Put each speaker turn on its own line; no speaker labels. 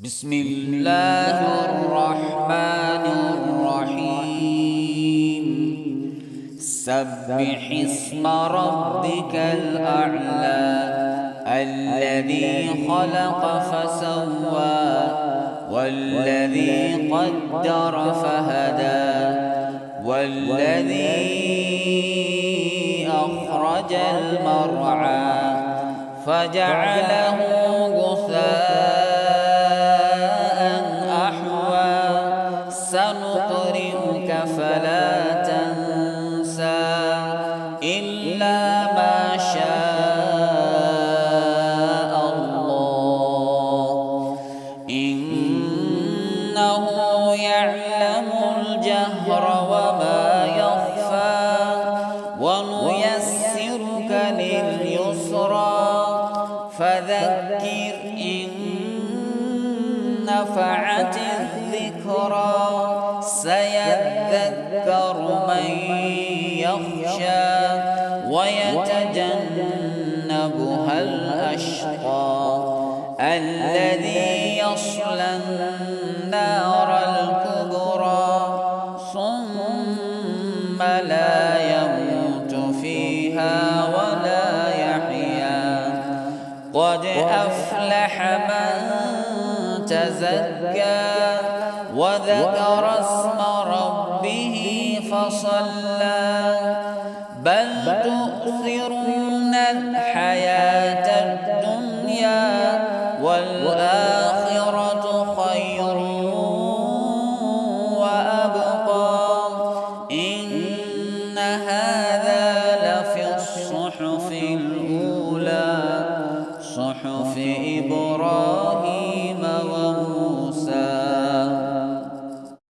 بسم الله الرحمن الرحيم. سبح اسم ربك الأعلى الذي خلق فسوى والذي قدر فهدى والذي أخرج المرعى فجعله غثاء أحوى سنقرئك فلا تنسى إلا ما شاء الله إنه يعلم الجهر وما يخفى ونيسرك لليسرى فذكر إن نفعت الذكرى سيذكر من يخشى ويتجنبها الأشقى الذي يصلى النار الكبرى ثم لا يموت فيها ولا يحيا قد أفلح من تزكى وذكر اسم ربه فصلى بل تؤثرون الحياة